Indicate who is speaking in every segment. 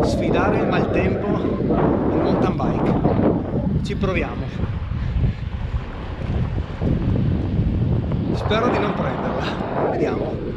Speaker 1: sfidare il maltempo in mountain bike. Ci proviamo. Spero di non prenderla. Vediamo.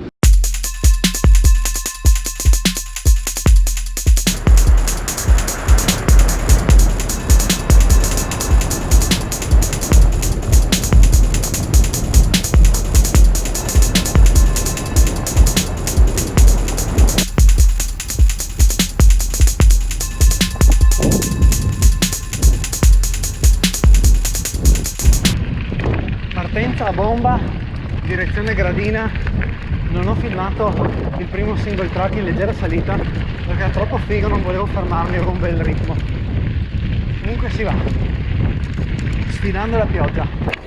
Speaker 1: Partenza a bomba, direzione gradina. Non ho filmato il primo single track in leggera salita perché è troppo figo, non volevo fermarmi con un bel ritmo. Comunque si va, sfidando la pioggia.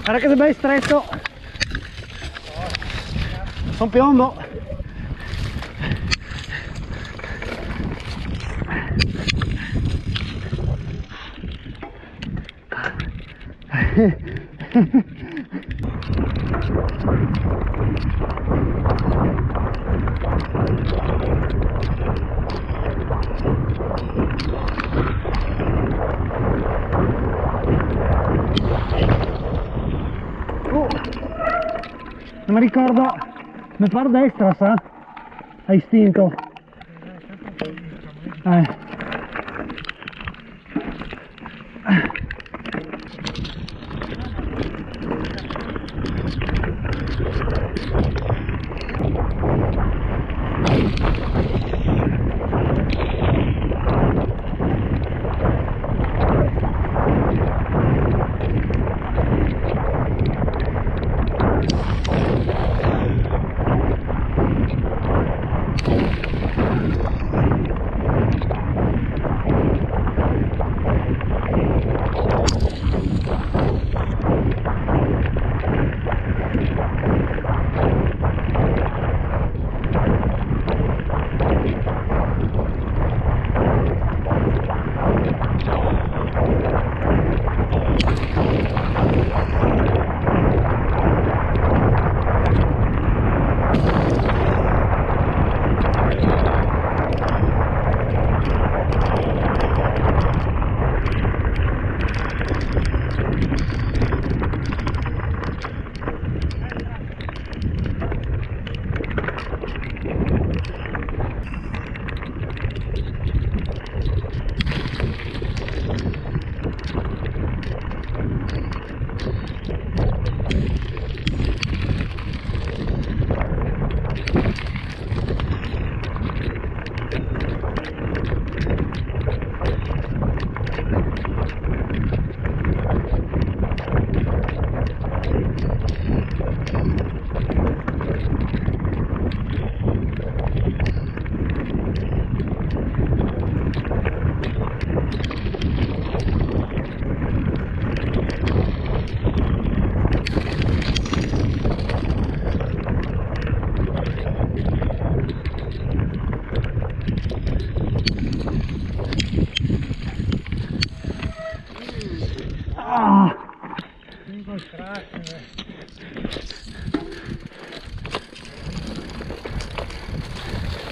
Speaker 1: Guarda che sei bello stretto, son piombo. Non mi ricordo, mi pare destra, sa? A istinto.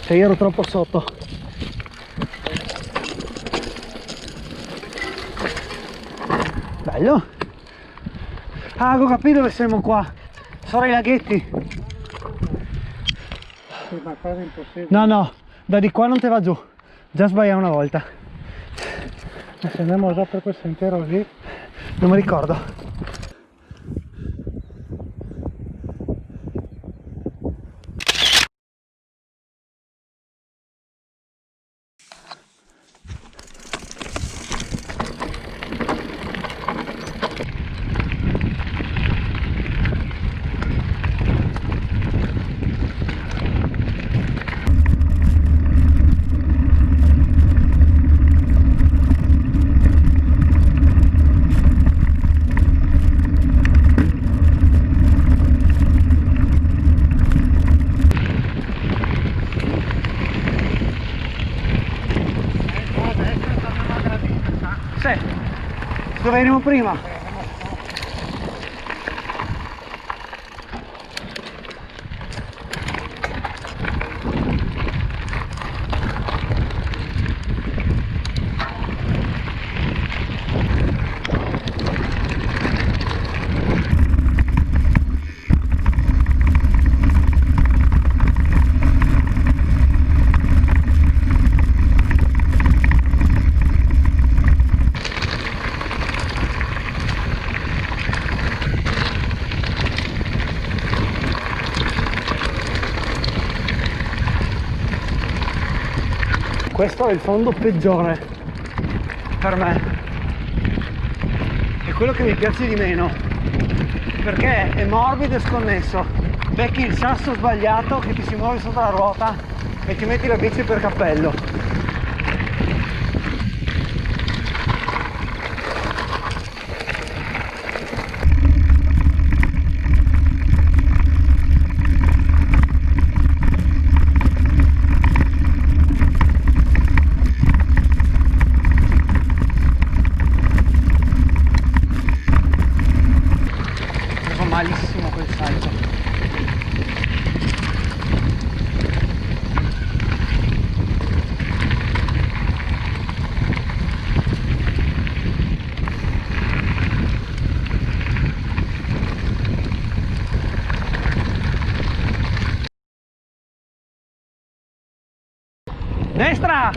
Speaker 1: Se io ero troppo sotto. Bello. Ah, ho capito dove siamo qua. Sono i laghetti.
Speaker 2: Sì, ma cosa impossibile.
Speaker 1: No, no, da di qua non te va giù. Già sbagliai una volta.
Speaker 2: Ma se andiamo già per quel sentiero lì.
Speaker 1: Non mi ricordo. Sì, dove eriamo prima? Questo è il fondo peggiore per me, è quello che mi piace di meno, perché è morbido e sconnesso. Becchi il sasso sbagliato che ti si muove sotto la ruota e ti metti la bici per cappello. Malissimo quel salto. Destra!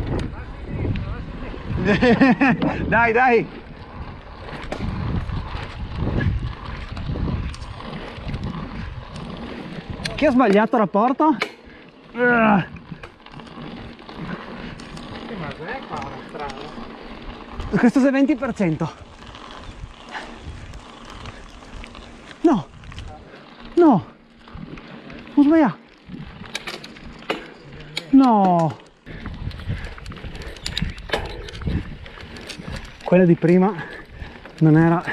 Speaker 1: Dai, dai! Chi ha sbagliato rapporto?
Speaker 2: Sì, ma cos'è qua la strada?
Speaker 1: Questo è il 20%. No! No! Ho sbagliato! No! Quella di prima non era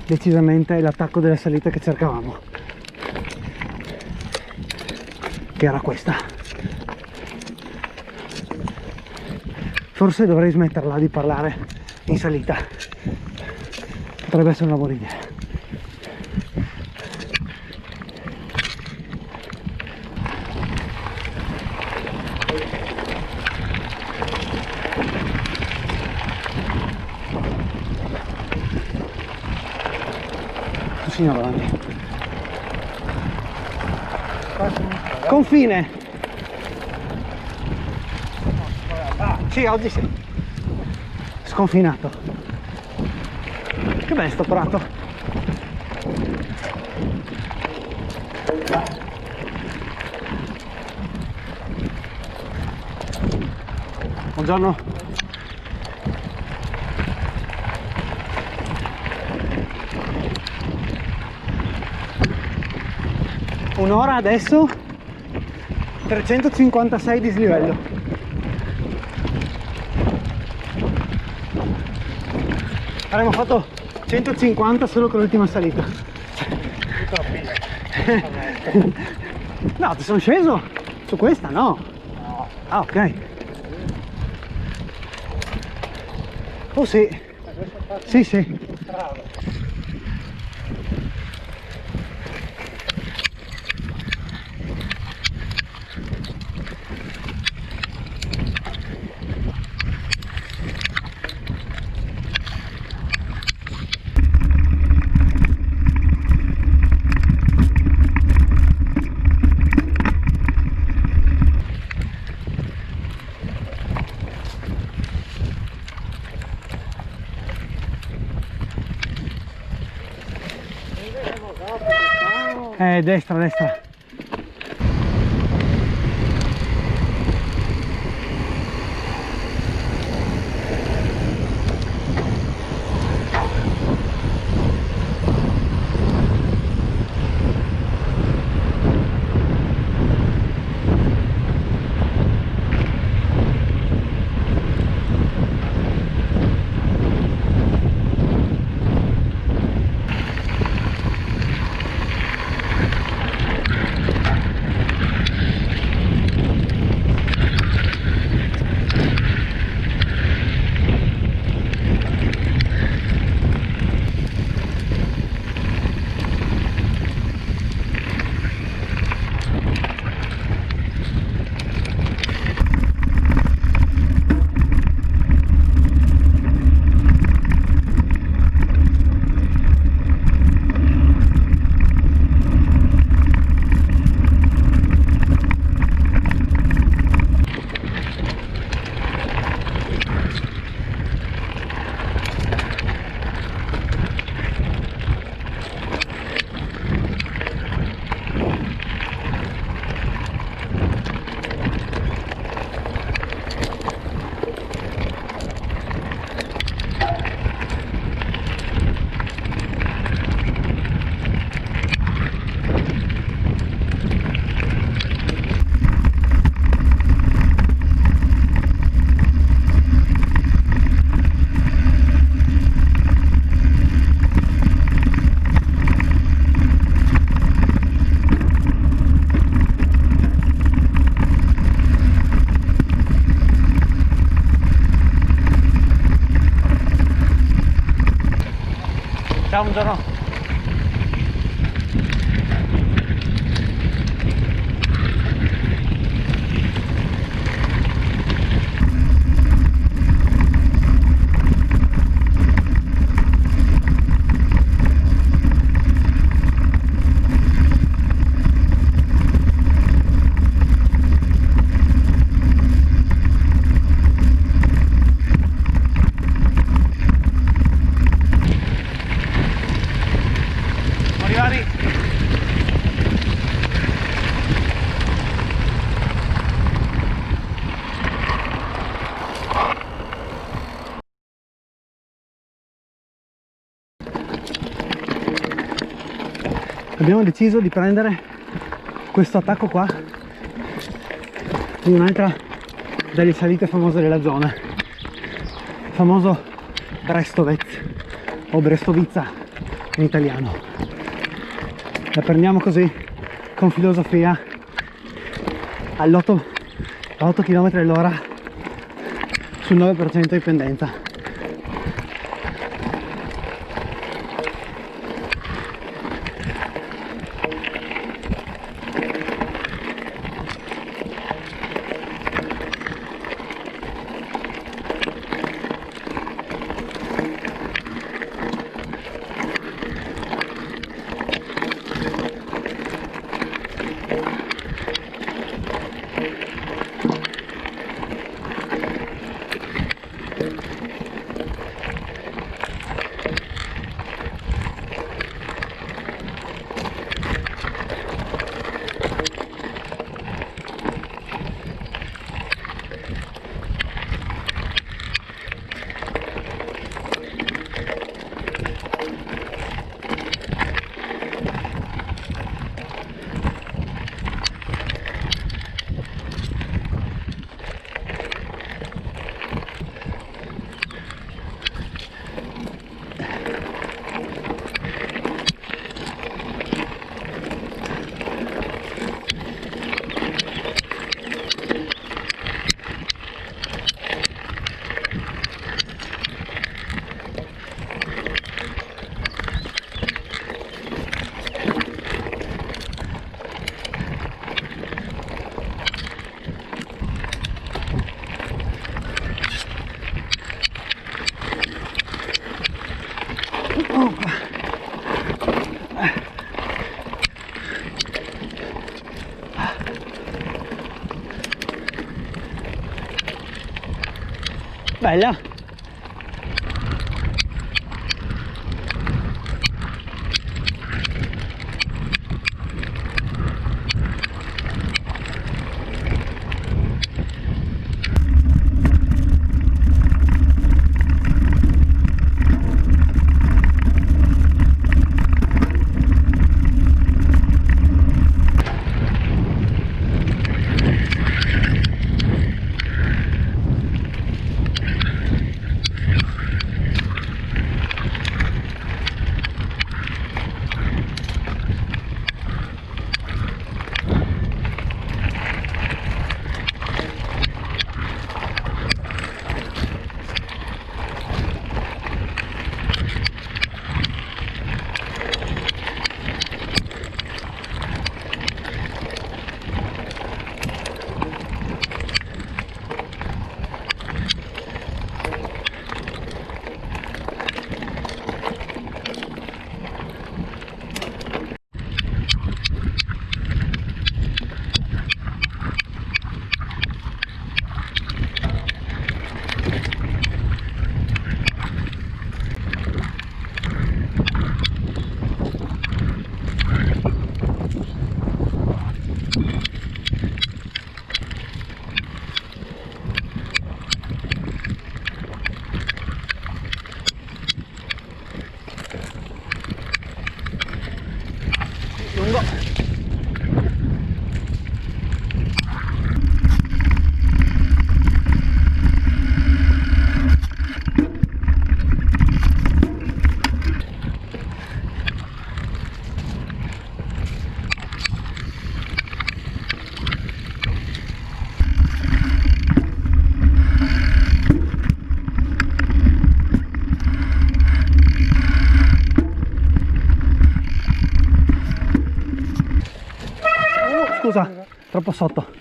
Speaker 1: decisamente l'attacco delle salite che cercavamo, che era questa. Forse dovrei smetterla di parlare in salita, potrebbe essere una buona idea. Tu signor davanti. Confine. Sì, oggi sì. Sconfinato. Che bello sto prato. Buongiorno. Un'ora adesso, 356 dislivello. Avremmo fatto 150 solo con l'ultima salita. No, ti sono sceso su questa, no?
Speaker 2: No.
Speaker 1: Ah, ok. Oh sì. Sì, sì.
Speaker 2: Bravo.
Speaker 1: Destra, destra. Ciao, buongiorno. Abbiamo deciso di prendere questo attacco qua in un'altra delle salite famose della zona, il famoso Brestovec o Brestovica in italiano. La prendiamo così con filosofia a 8 km all'ora sul 9% di pendenza. Bella. lungo. Scusa, troppo sotto.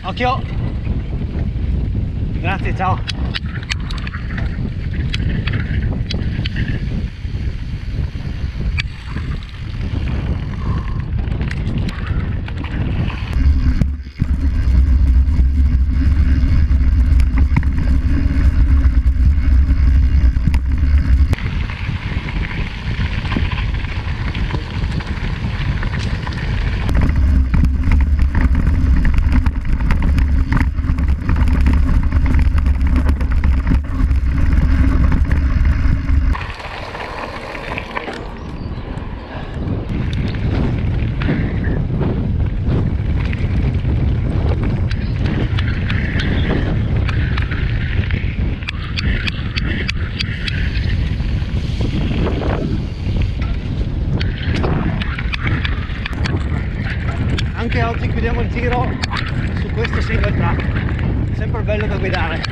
Speaker 1: Occhio! Grazie, ciao! Anche oggi chiudiamo il giro su questo single track, sempre bello da guidare.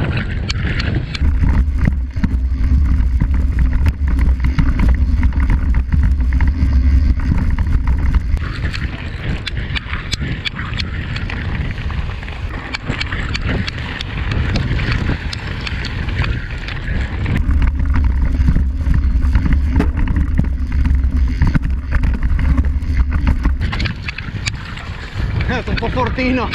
Speaker 1: Un po' fortino.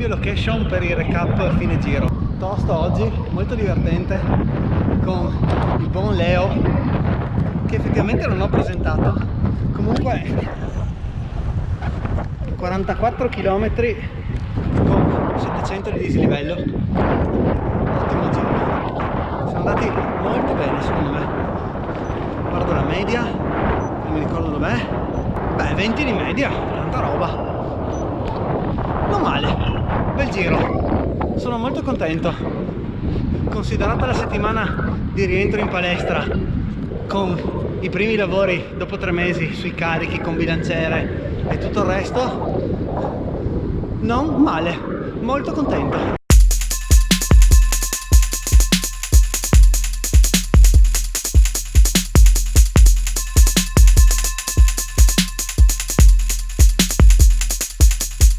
Speaker 1: Location per il recap fine giro. Tosto oggi, molto divertente, con il buon Leo, che effettivamente non ho presentato. Comunque 44 km con 700 di dislivello, ottimo giro, sono andati molto bene secondo me. Guardo la media, non mi ricordo dov'è, beh 20 di media, tanta roba, non male. Bel giro, sono molto contento, considerata la settimana di rientro in palestra con i primi lavori dopo 3 mesi sui carichi con bilanciere e tutto il resto, non male, molto contento.